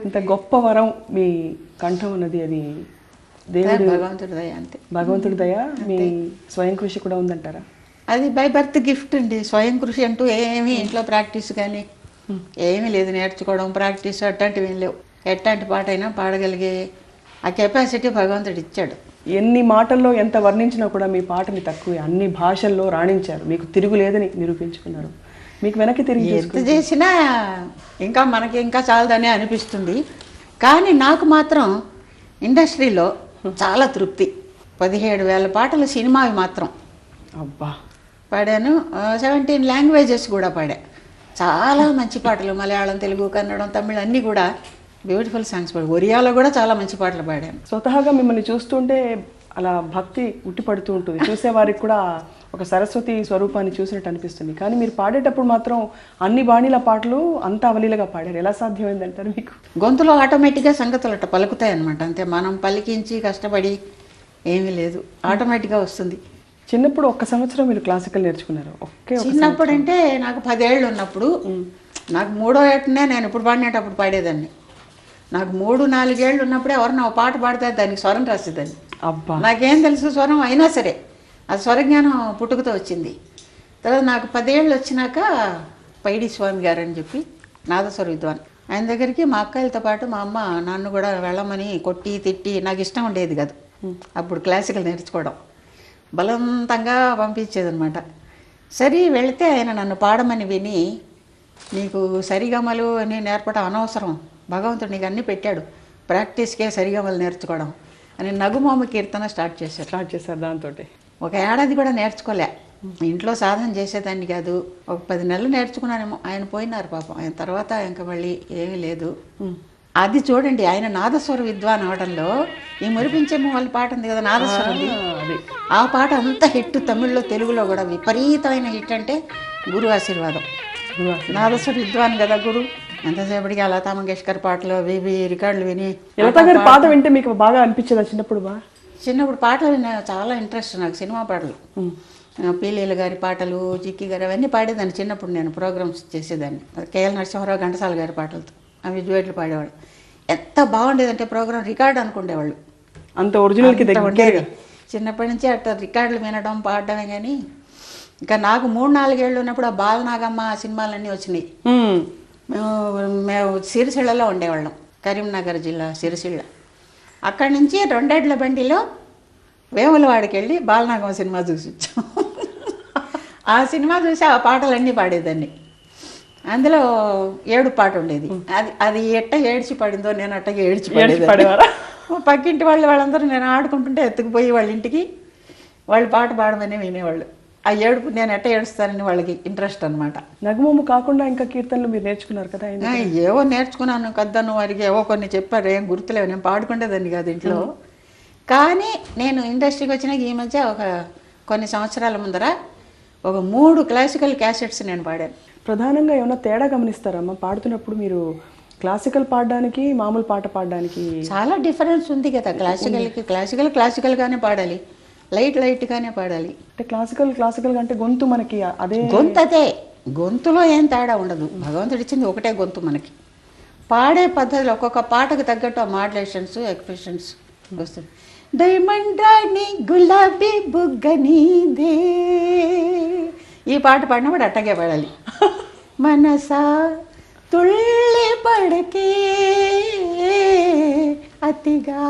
ఇంత గొప్ప వరం మీ కంఠం ఉన్నది, అది దేవుడు భగవంతుడి దయ అంతే. భగవంతుడి దయ, మీ స్వయం కృషి కూడా ఉందంటారా? అది బై బర్త్ గిఫ్ట్ అండి. స్వయం కృషి అంటూ ఏమీ ఇంట్లో ప్రాక్టీస్ కానీ ఏమీ లేదు. నేర్చుకోవడం ప్రాక్టీస్ అట్లాంటివి ఏం లేవు. ఎట్లాంటి పాట అయినా పాడగలిగే ఆ కెపాసిటీ భగవంతుడు ఇచ్చాడు. ఎన్ని మాటల్లో ఎంత వర్ణించినా కూడా మీ పాటని తక్కువే. అన్ని భాషల్లో రాణించారు, మీకు తిరుగులేదని నిరూపించుకున్నారు. మీకు వెనక్కి తిరిగి ఎంత చేసినా ఇంకా మనకి ఇంకా చాలదనే అనిపిస్తుంది. కానీ నాకు మాత్రం ఇండస్ట్రీలో చాలా తృప్తి. 17,000 పాటలు సినిమావి మాత్రం అబ్బా పాడాను. 17 లాంగ్వేజెస్ కూడా పాడా. చాలా మంచి పాటలు, మలయాళం, తెలుగు, కన్నడం, తమిళ్ అన్నీ కూడా బ్యూటిఫుల్ సాంగ్స్ పాడు. ఒరియాలో కూడా చాలా మంచి పాటలు పాడాను. స్వతహాగా మిమ్మల్ని చూస్తుంటే అలా భక్తి ఉట్టిపడుతూ ఉంటుంది. చూసేవారికి కూడా ఒక సరస్వతి స్వరూపాన్ని చూసినట్టు అనిపిస్తుంది. కానీ మీరు పాడేటప్పుడు మాత్రం అన్ని బాణీల పాటలు అంత అవలీలగా పాడారు. ఎలా సాధ్యమైందంటారు మీకు? గొంతులో ఆటోమేటిక్గా సంగతులు అట్ట పలుకుతాయి అనమాట. అంతే, మనం పలికించి కష్టపడి ఏమీ లేదు, ఆటోమేటిక్గా వస్తుంది. చిన్నప్పుడు 1 సంవత్సరం మీరు క్లాసికల్ నేర్చుకున్నారు? చిన్నప్పుడు అంటే నాకు 10 ఏళ్ళు ఉన్నప్పుడు, నాకు 3వ ఏటనే నేను ఇప్పుడు పాడినప్పుడు పాడేదాన్ని. నాకు 3-4 ఏళ్ళు ఉన్నప్పుడే ఎవరన్నా ఒక పాట పాడితే దానికి స్వరం రాసేదాన్ని. అబ్బా, నాకేం తెలుసు స్వరం అయినా సరే, అది స్వరజ్ఞానం పుట్టుకతో వచ్చింది. తర్వాత నాకు 10 ఏళ్ళు వచ్చినాక పైడి స్వామి గారు అని చెప్పి నాదస్వర విద్వాన్, ఆయన దగ్గరికి మా అక్కలతో పాటు మా అమ్మ నన్ను కూడా వెళ్ళమని కొట్టి తిట్టి, నాకు ఇష్టం ఉండేది కాదు అప్పుడు క్లాసికల్ నేర్చుకోవడం, బలవంతంగా పంపించేదనమాట. సరే వెళితే ఆయన నన్ను పాడమని విని, నీకు సరిగమలు అని నేర్పడం అనవసరం, భగవంతుడు నీకు అన్నీ పెట్టాడు, ప్రాక్టీస్కే సరిగమలు నేర్చుకోవడం అని నగుమోము కీర్తన స్టార్ట్ చేశారు. దాంతో 1 ఏడాది కూడా నేర్చుకోలే. ఇంట్లో సాధన చేసేదాన్ని కాదు. ఒక 10 నెలలు నేర్చుకున్నానేమో. ఆయన పోయినారు పాపం. ఆయన తర్వాత ఇంకా మళ్ళీ ఏమీ లేదు. అది చూడండి, ఆయన నాదస్వర విద్వాన్ అవడంలో ఈ మురిపించేమో వాళ్ళ పాట ఉంది కదా, నాదస్వరం, ఆ పాట అంత హిట్. తమిళ్లో, తెలుగులో కూడా విపరీతమైన హిట్. అంటే గురు ఆశీర్వాదం. నాదస్వర విద్వాన్ కదా గురు. ఎంతసేపటికి లతా మంగేష్కర్ పాటలు అవి రికార్డులు విని, లతా గారి పాట వింటే మీకు బాగా అనిపించేదా చిన్నప్పుడు? చిన్నప్పుడు పాటలు విన్నా చాలా ఇంట్రెస్ట్ నాకు. సినిమా పాటలు, పీలీల గారి పాటలు, జిక్కి గారు అవన్నీ పాడేదాన్ని చిన్నప్పుడు. నేను ప్రోగ్రామ్స్ చేసేదాన్ని. కేఎల్ నరసింహారావు, ఘంటసాల గారి పాటలతో అవి డ్యూయట్లు పాడేవాళ్ళు. ఎంత బాగుండేదంటే ప్రోగ్రామ్ రికార్డు అనుకునేవాళ్ళు. అంత ఒరిజినల్కి ఉండేది. చిన్నప్పటి నుంచి అట్లా రికార్డులు వినడం పాడడమే. కానీ ఇంకా నాకు 3-4 ఏళ్ళు ఉన్నప్పుడు ఆ బాలనాగమ్మ సినిమాలన్నీ వచ్చినాయి. మేము సిరిసిళ్ళలో ఉండేవాళ్ళం, కరీంనగర్ జిల్లా సిరిసిళ్ళ. అక్కడి నుంచి 2 ఏళ్ల బండిలో వేములవాడికి వెళ్ళి బాలనాగమ్మ సినిమా చూసి వచ్చాం. ఆ సినిమా చూసి ఆ పాటలన్నీ పాడేదాన్ని. అందులో 7 పాట ఉండేది. అది ఎట్ట ఏడ్చి పడిందో నేను అట్టగా ఏడ్చి పడేదాన్ని. పక్కింటి వాళ్ళందరూ నేను ఆడుకుంటుంటే ఎత్తుకుపోయి వాళ్ళ ఇంటికి వాళ్ళు పాట పాడమని వినేవాళ్ళు. ఆ ఏడుపు నేను ఎట్ట ఏడుస్తానని వాళ్ళకి ఇంట్రెస్ట్ అనమాట. నగుమోము కాకుండా ఇంకా కీర్తనలు మీరు నేర్చుకున్నారు కదా? ఏవో నేర్చుకున్నాను. కద్దను వారికి ఏవో కొన్ని చెప్పారు, ఏం గుర్తులేవు. నేను పాడుకుంటేదాన్ని కాదు ఇంట్లో. కానీ నేను ఇండస్ట్రీకి వచ్చినాక ఈ మధ్య కొన్ని సంవత్సరాల ముందర 3 క్లాసికల్ క్యాసెట్స్ నేను పాడాను. ప్రధానంగా ఏమైనా తేడా గమనిస్తారమ్మా పాడుతున్నప్పుడు? మీరు క్లాసికల్ పాడడానికి, మామూలు పాట పాడడానికి చాలా డిఫరెన్స్ ఉంది కదా. క్లాసికల్గానే పాడాలి, లైట్గానే పాడాలి. అంటే క్లాసికల్ అంటే గొంతు మనకి అదే గొంతు, గొంతులో ఏం తేడా ఉండదు. భగవంతుడు ఇచ్చింది ఒకటే గొంతు మనకి. పాడే పద్ధతిలో ఒక్కొక్క పాటకు తగ్గట్టు ఆ మాడ్యులేషన్స్, ఎక్స్ప్రెషన్స్ వస్తుంది. డైమండ్ రాణి గులాబీ బుగ్గనీదే, ఈ పాట పాడినప్పుడు అట్టగే పాడాలి. మనసా తుళ్ళి పడకే అతిగా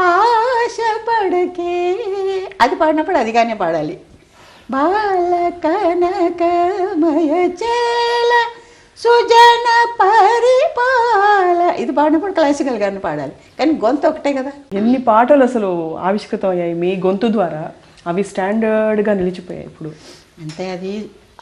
ఆశ పడకే, అది పాడినప్పుడు అదిగానే పాడాలి. బాల కనకమయ చేల సుజన పరిపాల, ఇది పాడినప్పుడు క్లాసికల్గానే పాడాలి. కానీ గొంతు ఒకటే కదా. ఎన్ని పాటలు అసలు ఆవిష్కృతం అయ్యాయి మీ గొంతు ద్వారా, అవి స్టాండర్డ్గా నిలిచిపోయాయి ఇప్పుడు. అంతే, అది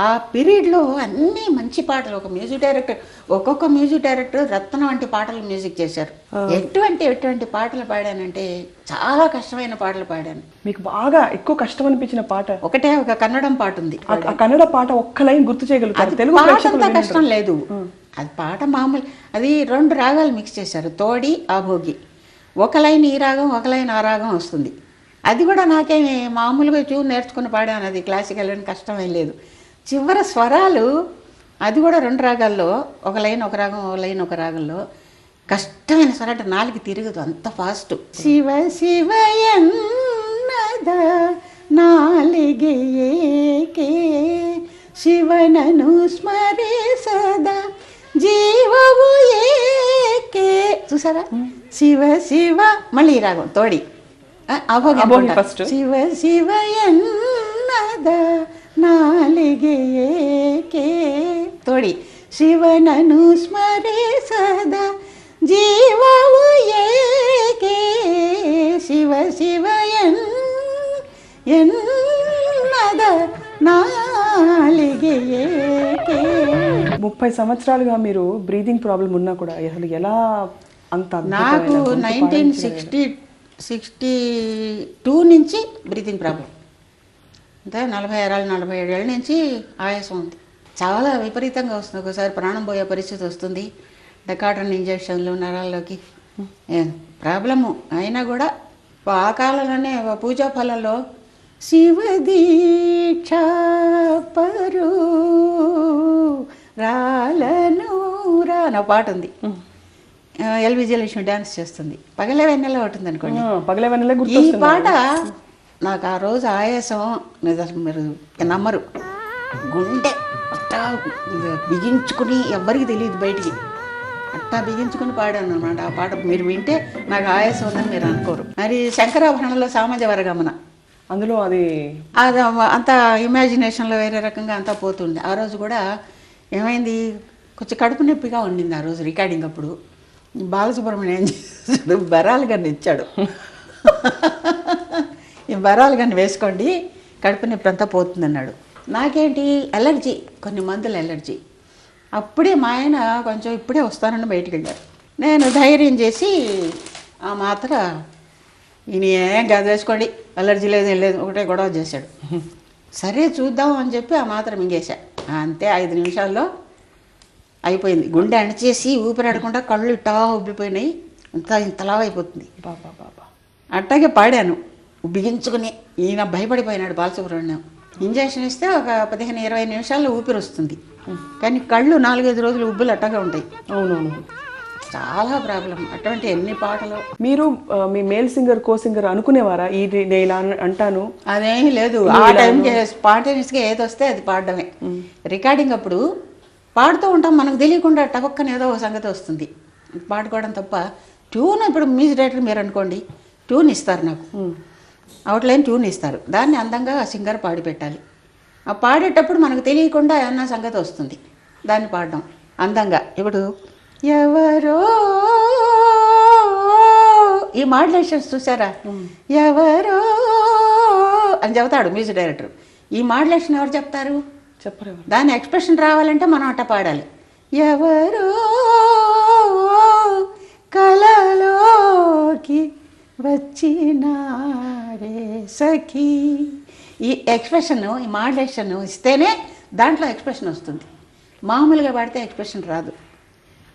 ఆ పీరియడ్లో అన్నీ మంచి పాటలు. ఒక్కొక్క మ్యూజిక్ డైరెక్టర్ రత్నం వంటి పాటలు మ్యూజిక్ చేశారు. ఎటువంటి పాటలు పాడానంటే చాలా కష్టమైన పాటలు పాడాను. మీకు బాగా ఎక్కువ కష్టం అనిపించిన పాట? ఒక కన్నడం పాట ఉంది. ఆ కన్నడ పాట ఒక్క లైన్ గుర్తు చేయగలుగుతారు? తెలుగు పాటంతా కష్టం లేదు. అది పాట మామూలు. అది 2 రాగాలు మిక్స్ చేశారు, తోడి ఆభోగి. ఒక లైన్ ఈ రాగం, ఒక లైన్ ఆ రాగం వస్తుంది. అది కూడా నాకేమి మామూలుగా ట్యూన్ నేర్చుకుని పాడాను. అది క్లాసికల్ అని కష్టమేం లేదు. చివరి స్వరాలు అది కూడా 2 రాగాల్లో, ఒక లైన్ ఒక రాగం, ఒక లైన్ ఒక రాగంలో కష్టమైన స్వరం అంటే నాలుగు తిరగదు, అంత ఫాస్ట్. శివ శివ ఎన్నద నాలిగే ఏకే శివనను స్మరిసద జీవవు ఏకే. చూసారా? శివ శివ మళ్ళీ ఈ రాగం తోడి అభోగి ఫస్ట్. శివ శివ ఎన్నద నాలిగే ఏకే తోడి శివనను స్మరిసద జీవవు ఏకే శివ శివ ఎన్నద నాలిగే ఏకే. 30 సంవత్సరాలుగా మీరు బ్రీదింగ్ ప్రాబ్లం ఉన్నా కూడా అసలు ఎలా అంత నాకు 1962 నుంచి బ్రీతింగ్ ప్రాబ్లం, అంటే 47 ఏళ్ళ నుంచి ఆయాసం ఉంది. చాలా విపరీతంగా వస్తుంది. ఒకసారి ప్రాణం పోయే పరిస్థితి వస్తుంది. డెకాటన్ ఇంజక్షన్లు నరాల్లోకి ప్రాబ్లము. అయినా కూడా ఆ కాలంలోనే పూజా ఫలంలో శివదీక్ష పరు రాలను రా నా పాట ఉంది. ఎల్విజి లక్ష్మి డ్యాన్స్ చేస్తుంది. పగలే వెన్నెల ఉంటుంది అనుకోండి. పగలే వెన్నెల ఈ పాట నాకు ఆ రోజు ఆయాసం మీరు నమ్మరు, గుండె అట్టా బిగించుకుని ఎవ్వరికి తెలియదు బయటికి, అట్టా బిగించుకుని పాడాను అనమాట. ఆ పాట మీరు వింటే నాకు ఆయాసం ఉందని మీరు అనుకోరు. మరి శంకరాభరణంలో సామాజ వరగమన అందులో అది అంత ఇమాజినేషన్లో వేరే రకంగా అంతా పోతుంది. ఆ రోజు కూడా ఏమైంది, కొంచెం కడుపు నొప్పిగా ఉండింది ఆ రోజు రికార్డింగ్ అప్పుడు. బాలసుబ్రహ్మణ్యం ఏం చేశాడు, బరాలు గన్ను ఇచ్చాడు. ఈ బరాలు గన్ను వేసుకోండి కడుపు నొప్పి అంతా పోతుంది అన్నాడు. నాకేంటి ఎలర్జీ, కొన్ని మందులు ఎలర్జీ. అప్పుడే మా ఆయన కొంచెం ఇప్పుడే వస్తానని బయటికి వెళ్ళారు. నేను ధైర్యం చేసి ఆ మాత్ర ఈయన ఏం కాదు వేసుకోండి, అలర్జీ లేదు ఏం లేదు, ఒకటే గొడవ చేశాడు. సరే చూద్దాం అని చెప్పి ఆ మాత్ర మింగేశా. అంతే 5 నిమిషాల్లో అయిపోయింది. గుండె అణిచేసి ఊపిరాడకుండా కళ్ళు ఇట్టా ఉబ్బిపోయినాయి, ఇంతలా అయిపోతుంది. అట్టాగే పాడాను బిగించుకుని. ఈయన భయపడిపోయినాడు బాలసుబ్రహ్మణ్యం. ఇంజక్షన్ ఇస్తే ఒక 15-20 నిమిషాల్లో ఊపిరి వస్తుంది, కానీ కళ్ళు 4-5 రోజులు ఉబ్బులు అట్టగా ఉంటాయి. అవునవును, చాలా ప్రాబ్లం. అటువంటి ఎన్ని పాటలు. మీరు మీ మేల్ సింగర్ కో సింగర్ అనుకునేవారా నేను ఇలా అంటాను? అదేం లేదు. ఆ టైంకి స్పాంటేనియస్గా ఏది వస్తే అది పాడడమే. రికార్డింగ్ అప్పుడు పాడుతూ ఉంటాం, మనకు తెలియకుండా టపక్కన ఏదో ఒక సంగతి వస్తుంది, పాడుకోవడం తప్ప. ట్యూన్ ఇప్పుడు మ్యూజిక్ డైరెక్టర్ మీరు అనుకోండి, ట్యూన్ ఇస్తారు నాకు, అవుట్లైన్ ట్యూన్ ఇస్తారు, దాన్ని అందంగా సింగర్ పాడి పెట్టాలి. ఆ పాడేటప్పుడు మనకు తెలియకుండా ఏమన్నా సంగతి వస్తుంది, దాన్ని పాడడం అందంగా. ఇప్పుడు ఎవరో ఈ మాడ్యులేషన్స్ చూసారా, ఎవరో అని చెబుతాడు మ్యూజిక్ డైరెక్టర్. ఈ మాడ్యులేషన్ ఎవరు చెప్తారు? చెప్పరు. దాని ఎక్స్ప్రెషన్ రావాలంటే మనం అట్ట పాడాలి. ఎవరో కలలోకి వచ్చినారే సఖీ. ఈ ఎక్స్ప్రెషన్, ఈ మాడ్యులేషన్ ఇస్తేనే దాంట్లో ఎక్స్ప్రెషన్ వస్తుంది. మామూలుగా పాడితే ఎక్స్ప్రెషన్ రాదు.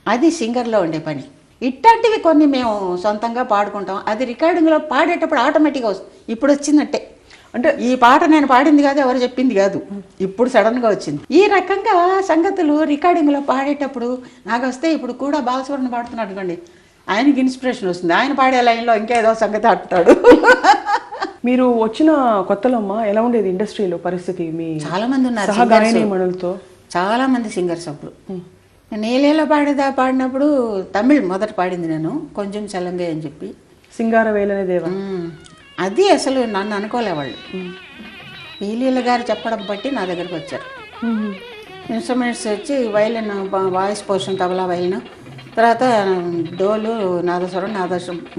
అది సింగర్లో ఉండే పని. ఇట్లాంటివి కొన్ని మేము సొంతంగా పాడుకుంటాం. అది రికార్డింగ్లో పాడేటప్పుడు ఆటోమేటిక్గా వస్తుంది. ఇప్పుడు వచ్చినట్టే. అంటే ఈ పాట నేను పాడింది కాదు, ఎవరు చెప్పింది కాదు, ఇప్పుడు సడన్గా వచ్చింది. ఈ రకంగా సంగతులు రికార్డింగ్లో పాడేటప్పుడు నాకు వస్తే, ఇప్పుడు కూడా బాలసుబ్రహ్మణ్యం పాడుతున్నాడు అనుకోండి, ఆయనకి ఇన్స్పిరేషన్ వస్తుంది. ఆయన పాడే లైన్లో ఇంకేదో సంగతి అంటాడు. మీరు వచ్చిన కొత్తలో అమ్మ ఎలా ఉండేది ఇండస్ట్రీలో పరిస్థితి? మీ చాలా మంది ఉన్నారు సహగాయనీమణులతో, చాలా మంది సింగర్స్. అప్పుడు నేలేలో పాడినప్పుడు తమిళ్ మొదట పాడింది నేను, కొంచెం చలంగా అని చెప్పి, సింగారవేలనే దేవా. అది అసలు నన్ను అనుకోలేవాళ్ళు. పీలీల గారు చెప్పడం బట్టి నా దగ్గరకు వచ్చారు. ఇన్స్ట్రుమెంట్స్ వచ్చి violin, voice portion, tabla violin, తర్వాత డోలు, నాదస్వరం,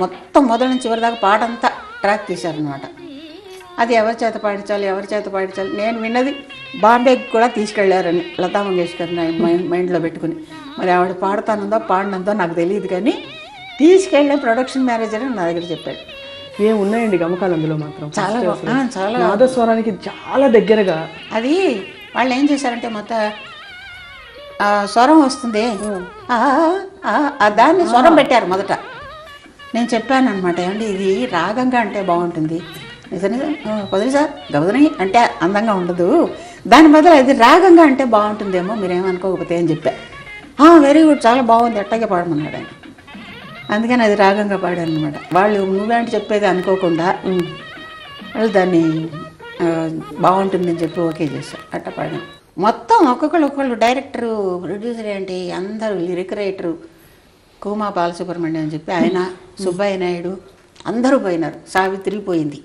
మొత్తం మొదటి నుంచి చివరి దాకా పాట అంతా ట్రాక్ తీశారనమాట. అది ఎవరి చేత పాడించాలి, నేను విన్నది బాంబేకి కూడా తీసుకెళ్లారని లతా మంగేష్కర్ మైండ్లో పెట్టుకుని. మరి ఆవిడ పాడినందో నాకు తెలియదు, కానీ తీసుకెళ్ళే ప్రొడక్షన్ మేనేజర్ నా దగ్గర చెప్పాడు. ఉన్నాయండి గమకాలు అందులో మాత్రం చాలా నాదస్వరానికి చాలా దగ్గరగా. అది వాళ్ళు ఏం చేశారంటే, మొత్తం స్వరం వస్తుంది, దాన్ని స్వరం పెట్టారు మొదట. నేను చెప్పాను అనమాట, ఏమండి ఇది రాగంగా అంటే బాగుంటుంది, నిజంగా వదిలి సార్ గవదని అంటే అందంగా ఉండదు, దాని బదులు అది రాగంగా అంటే బాగుంటుందేమో, మీరేమనుకోకపోతే అని చెప్పా. వెరీ గుడ్, చాలా బాగుంది, అట్టాగే పాడమన్నాడు ఆయన. అందుకని అది రాగంగా పాడాను అనమాట. వాళ్ళు నువ్వేంటి చెప్పేది అనుకోకుండా వాళ్ళు దాన్ని బాగుంటుందని చెప్పి ఓకే చేశారు. అట్ట పాడాను. మొత్తం ఒక్కొక్కళ్ళు డైరెక్టరు, ప్రొడ్యూసర్ ఏంటి అందరూ, లిరిక్ రైటరు కూమా బాలసుబ్రహ్మణ్యం అని చెప్పి ఆయన, సుబ్బయ్య నాయుడు అందరూ పోయినారు. సావిత్రి పోయింది.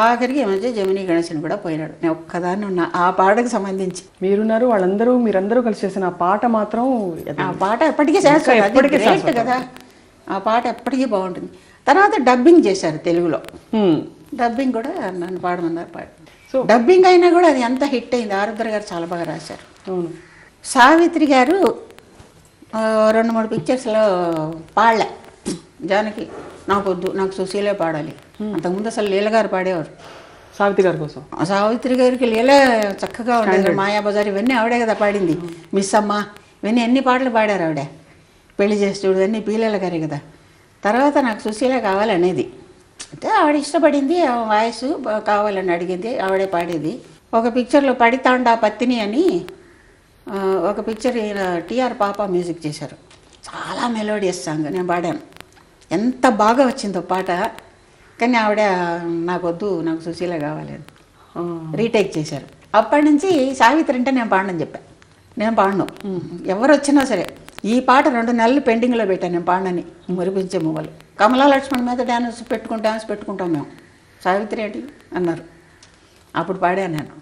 ఆఖరికి ఈ మధ్య జమినీ గణేశన్ కూడా పోయినాడు. నేను ఒక్కదాన్ని ఉన్నా ఆ పాటకు సంబంధించి. మీరున్నారు, మీరందరూ కలిసి చేసిన ఆ పాట మాత్రం ఆ పాట ఎప్పటికీ శాశ్వతం. అది గ్రేట్ కదా, ఆ పాట ఎప్పటికీ బాగుంటుంది. తర్వాత డబ్బింగ్ చేశారు తెలుగులో. డబ్బింగ్ కూడా నన్ను పాడమన్నారు, పాడి. సో డబ్బింగ్ అయినా కూడా అది ఎంత హిట్ అయింది. ఆరుద్ర గారు చాలా బాగా రాశారు. సావిత్రి గారు 2-3 పిక్చర్స్లో పాడలే. జానకి నాకొద్దు, నాకు సుశీలే పాడాలి. అంతకుముందు అసలు లీల గారు పాడేవారు సావిత్రి గారి కోసం. సావిత్రి గారికి లీల చక్కగా ఉండేది. మాయాబజార్ ఇవన్నీ ఆవిడే కదా పాడింది. మిస్ అమ్మ ఇవన్నీ ఎన్ని పాటలు పాడారు ఆవిడ. పెళ్లి చేసి చూడు అన్నీ పీలల గారే కదా. తర్వాత నాకు సుశీల కావాలనేది. అంటే ఆవిడ ఇష్టపడింది, వాయిస్ కావాలని అడిగింది, ఆవిడే పాడేది. ఒక పిక్చర్లో పడితాండా పత్తిని అని ఒక పిక్చర్ టిఆర్ పాప మ్యూజిక్ చేశారు. చాలా మెలోడియస్ సాంగ్. నేను పాడాను. ఎంత బాగా వచ్చిందో పాట. కానీ ఆవిడ నాకొద్దు, నాకు సుశీల కావాలి అని రీటేక్ చేశారు. అప్పటి నుంచి సావిత్రి అంటే నేను పాడనని చెప్పాను. నేను పాడను, ఎవరు వచ్చినా సరే. ఈ పాట 2 నెలలు పెండింగ్లో పెట్టాను నేను పాడనని. మురిపించే మువ్వలు కమలా లక్ష్మణ్ మీద డ్యాన్స్ పెట్టుకుంటాం మేము. సావిత్రి ఏంటి అన్నారు, అప్పుడు పాడాను నేను.